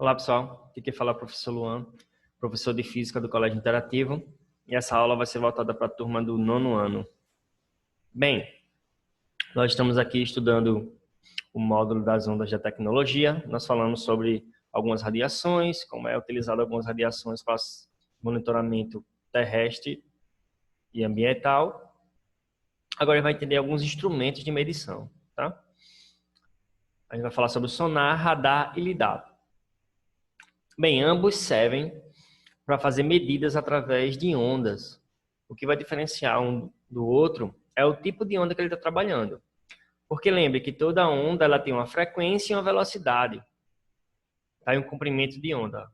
Olá pessoal, aqui quem fala é o professor Luan, professor de Física do Colégio Interativo, e essa aula vai ser voltada para a turma do 9º ano. Bem, nós estamos aqui estudando o módulo das ondas da tecnologia. Nós falamos sobre algumas radiações, como é utilizado algumas radiações para monitoramento terrestre e ambiental. Agora a gente vai entender alguns instrumentos de medição, tá? A gente vai falar sobre o sonar, radar e lidar. Bem, ambos servem para fazer medidas através de ondas. O que vai diferenciar um do outro é o tipo de onda que ele está trabalhando. Porque lembre que toda onda ela tem uma frequência e uma velocidade, tá? E um comprimento de onda.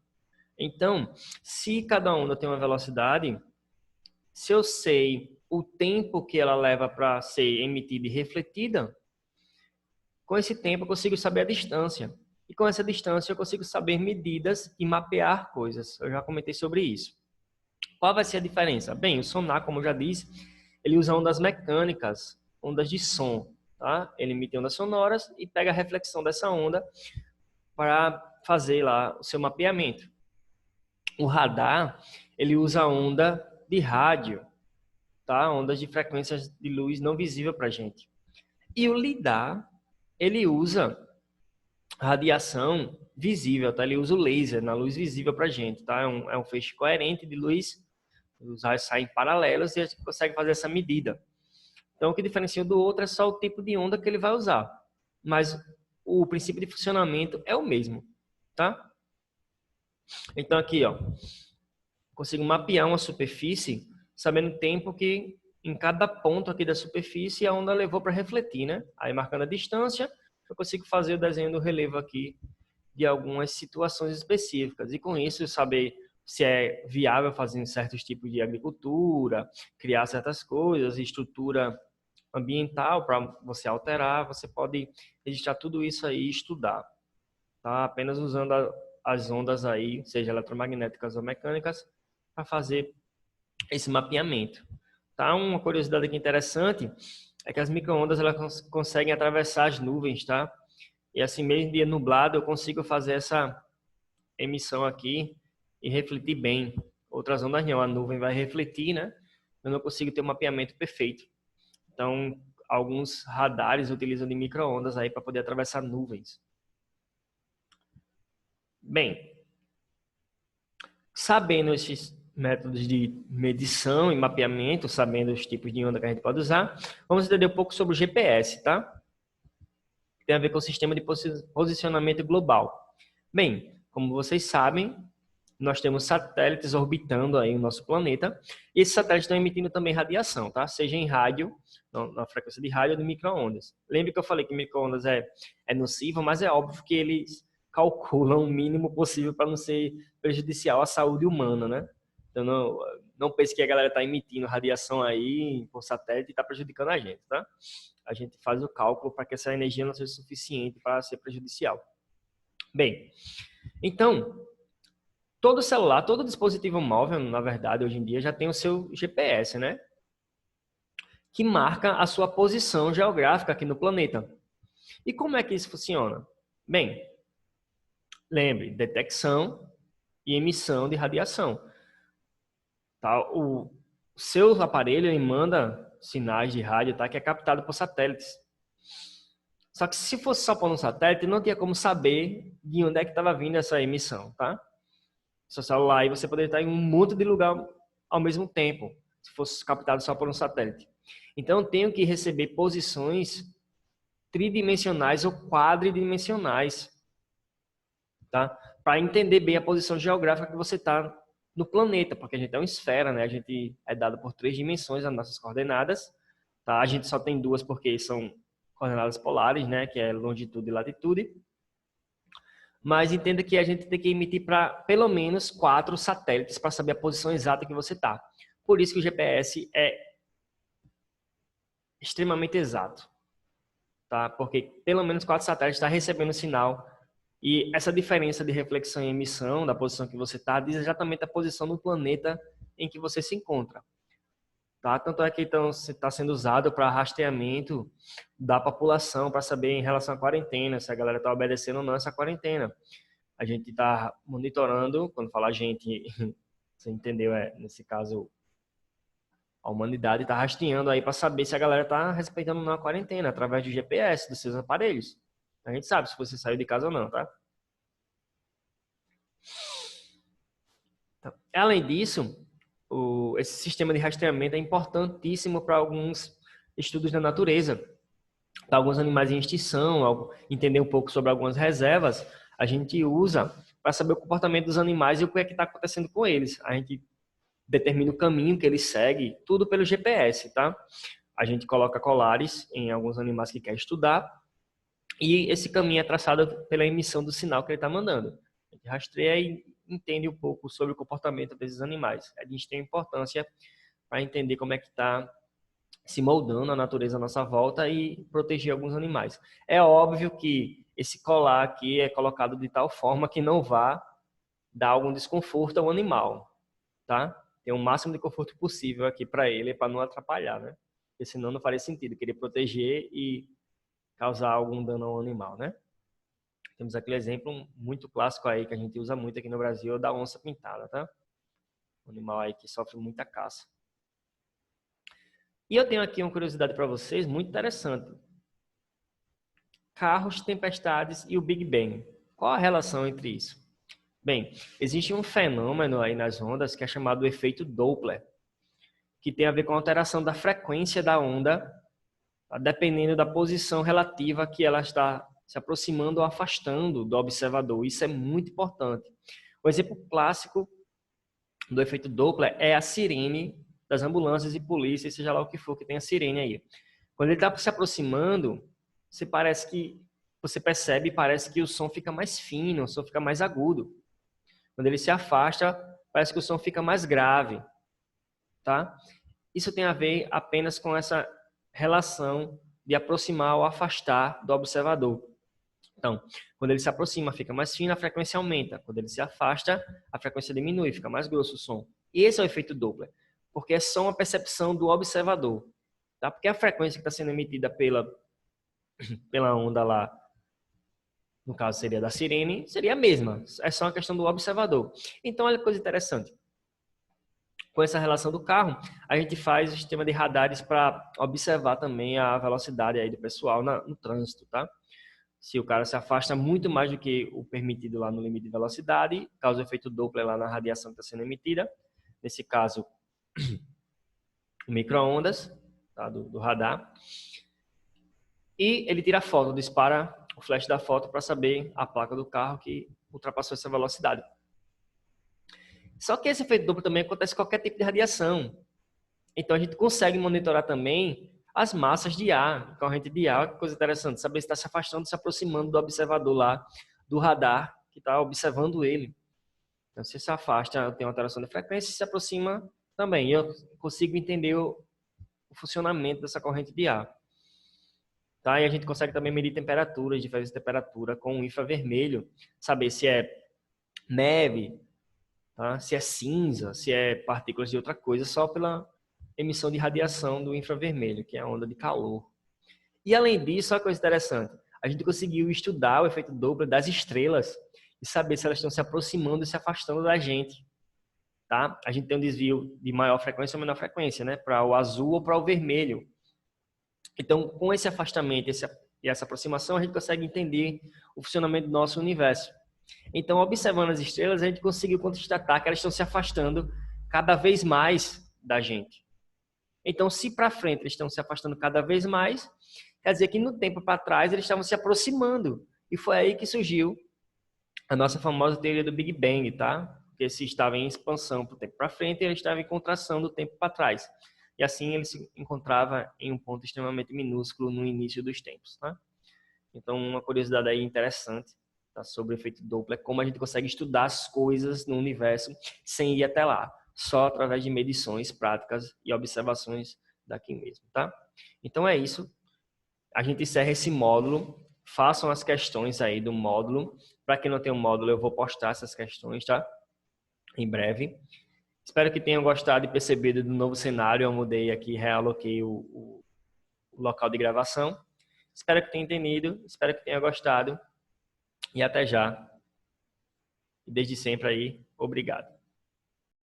Então, se cada onda tem uma velocidade, se eu sei o tempo que ela leva para ser emitida e refletida, com esse tempo eu consigo saber a distância. E com essa distância eu consigo saber medidas e mapear coisas. Eu já comentei sobre isso. Qual vai ser a diferença? Bem, o sonar, como eu já disse, ele usa ondas mecânicas, ondas de som, tá? Ele emite ondas sonoras e pega a reflexão dessa onda para fazer lá o seu mapeamento. O radar, ele usa onda de rádio, tá? Ondas de frequências de luz não visível para a gente. E o lidar, ele usa radiação visível, tá? Ele usa o laser na luz visível para a gente, tá? É um feixe coerente de luz, os raios saem paralelos e a gente consegue fazer essa medida. Então, o que diferencia do outro é só o tipo de onda que ele vai usar, mas o princípio de funcionamento é o mesmo, tá? Então, aqui, ó, consigo mapear uma superfície sabendo o tempo que em cada ponto aqui da superfície a onda levou para refletir, né? Aí, marcando a distância, eu consigo fazer o desenho do relevo aqui de algumas situações específicas. E com isso, saber se é viável fazer certos tipos de agricultura, criar certas coisas, estrutura ambiental para você alterar, você pode registrar tudo isso aí e estudar, tá? Apenas usando as ondas aí, seja eletromagnéticas ou mecânicas, para fazer esse mapeamento. Tá? Uma curiosidade aqui interessante é que as micro-ondas elas conseguem atravessar as nuvens, tá? E assim mesmo dia nublado eu consigo fazer essa emissão aqui e refletir bem. Outras ondas não, a nuvem vai refletir, né? Eu não consigo ter um mapeamento perfeito. Então, alguns radares utilizam de micro-ondas aí para poder atravessar nuvens. Bem, sabendo esses métodos de medição e mapeamento, sabendo os tipos de onda que a gente pode usar, vamos entender um pouco sobre o GPS, tá? Tem a ver com o sistema de posicionamento global. Bem, como vocês sabem, nós temos satélites orbitando aí o nosso planeta, e esses satélites estão emitindo também radiação, tá? Seja em rádio, na frequência de rádio ou de micro-ondas. Lembre que eu falei que micro-ondas é nocivo, mas é óbvio que eles calculam o mínimo possível para não ser prejudicial à saúde humana, né? Então não pense que a galera está emitindo radiação aí por satélite e está prejudicando a gente, tá? A gente faz o cálculo para que essa energia não seja suficiente para ser prejudicial. Bem, então, todo celular, todo dispositivo móvel, na verdade, hoje em dia, já tem o seu GPS, né? Que marca a sua posição geográfica aqui no planeta. E como é que isso funciona? Bem, lembre, detecção e emissão de radiação. Tá? O seu aparelho ele manda sinais de rádio, tá? Que é captado por satélites. Só que se fosse só por um satélite, não tinha como saber de onde é que estava vindo essa emissão, tá? Seu celular aí você poderia estar em um monte de lugar ao mesmo tempo, se fosse captado só por um satélite. Então, eu tenho que receber posições tridimensionais ou quadridimensionais, tá? Para entender bem a posição geográfica que você está no planeta, porque a gente é uma esfera, né? A gente é dado por 3 dimensões as nossas coordenadas, tá? A gente só tem 2 porque são coordenadas polares, né? Que é longitude e latitude. Mas entenda que a gente tem que emitir para pelo menos 4 satélites para saber a posição exata que você está. Por isso que o GPS é extremamente exato, tá? Porque pelo menos 4 satélites estão recebendo sinal e essa diferença de reflexão e emissão da posição que você está diz exatamente a posição do planeta em que você se encontra. Tá? Tanto é que então, está sendo usado para rastreamento da população, para saber em relação à quarentena, se a galera está obedecendo ou não essa quarentena. A gente está monitorando, quando fala a gente, você entendeu, nesse caso, a humanidade está rastreando aí para saber se a galera está respeitando ou não a quarentena, através do GPS dos seus aparelhos. A gente sabe se você saiu de casa ou não, tá? Então, além disso, esse sistema de rastreamento é importantíssimo para alguns estudos da natureza. Para alguns animais em extinção, entender um pouco sobre algumas reservas, a gente usa para saber o comportamento dos animais e o que é que está acontecendo com eles. A gente determina o caminho que eles seguem, tudo pelo GPS, tá? A gente coloca colares em alguns animais que quer estudar e esse caminho é traçado pela emissão do sinal que ele está mandando. A gente rastreia e entende um pouco sobre o comportamento desses animais. A gente tem importância para entender como é que está se moldando a natureza à nossa volta e proteger alguns animais. É óbvio que esse colar aqui é colocado de tal forma que não vá dar algum desconforto ao animal, tá? Tem o máximo de conforto possível aqui para ele, para não atrapalhar, né? Porque senão não faria sentido querer proteger e causar algum dano ao animal, né? Temos aquele exemplo muito clássico aí que a gente usa muito aqui no Brasil, da onça pintada, tá? Um animal aí que sofre muita caça. E eu tenho aqui uma curiosidade para vocês, muito interessante. Carros, tempestades e o Big Bang. Qual a relação entre isso? Bem, existe um fenômeno aí nas ondas que é chamado efeito Doppler, que tem a ver com a alteração da frequência da onda, dependendo da posição relativa que ela está se aproximando ou afastando do observador. Isso é muito importante. O exemplo clássico do efeito Doppler é a sirene das ambulâncias e polícia, seja lá o que for que tem a sirene aí. Quando ele está se aproximando, você percebe e parece que o som fica mais fino, o som fica mais agudo. Quando ele se afasta, parece que o som fica mais grave, tá? Isso tem a ver apenas com essa relação de aproximar ou afastar do observador. Então, quando ele se aproxima, fica mais fino, a frequência aumenta. Quando ele se afasta, a frequência diminui, fica mais grosso o som. E esse é o efeito Doppler, porque é só uma percepção do observador, tá? Porque a frequência que está sendo emitida pela onda lá, no caso seria da sirene, seria a mesma. É só uma questão do observador. Então, olha que coisa interessante. Com essa relação do carro, a gente faz o sistema de radares para observar também a velocidade aí do pessoal no trânsito, tá? Se o cara se afasta muito mais do que o permitido lá no limite de velocidade, causa o efeito Doppler lá na radiação que está sendo emitida. Nesse caso, o micro-ondas, tá? do radar. E ele tira a foto, dispara o flash da foto para saber a placa do carro que ultrapassou essa velocidade. Só que esse efeito Doppler também acontece com qualquer tipo de radiação. Então a gente consegue monitorar também as massas de ar, corrente de ar, que coisa interessante, saber se está se afastando, se aproximando do observador lá, do radar, que está observando ele. Então se se afasta, tem uma alteração de frequência, se aproxima também. Eu consigo entender o funcionamento dessa corrente de ar. Tá? E a gente consegue também medir temperaturas, diferença de temperatura com o infravermelho, saber se é neve, tá? Se é cinza, se é partículas de outra coisa, só pela emissão de radiação do infravermelho, que é a onda de calor. E além disso, uma coisa interessante, a gente conseguiu estudar o efeito Doppler das estrelas e saber se elas estão se aproximando e se afastando da gente. Tá? A gente tem um desvio de maior frequência ou menor frequência, né? Para o azul ou para o vermelho. Então, com esse afastamento e essa aproximação, a gente consegue entender o funcionamento do nosso universo. Então, observando as estrelas, a gente conseguiu constatar que elas estão se afastando cada vez mais da gente. Então, se para frente eles estão se afastando cada vez mais, quer dizer que no tempo para trás eles estavam se aproximando. E foi aí que surgiu a nossa famosa teoria do Big Bang, tá? Porque se estava em expansão para o tempo para frente, ele estava em contração do tempo para trás. E assim ele se encontrava em um ponto extremamente minúsculo no início dos tempos, tá? Então, uma curiosidade aí interessante, tá, sobre o efeito Doppler, como a gente consegue estudar as coisas no universo sem ir até lá, só através de medições práticas e observações daqui mesmo, tá? Então é isso. A gente encerra esse módulo. Façam as questões aí do módulo. Para quem não tem um módulo, eu vou postar essas questões, tá? Em breve. Espero que tenham gostado e percebido do novo cenário. Eu mudei aqui, realoquei o local de gravação. Espero que tenha entendido, espero que tenha gostado e até já. E desde sempre aí, obrigado.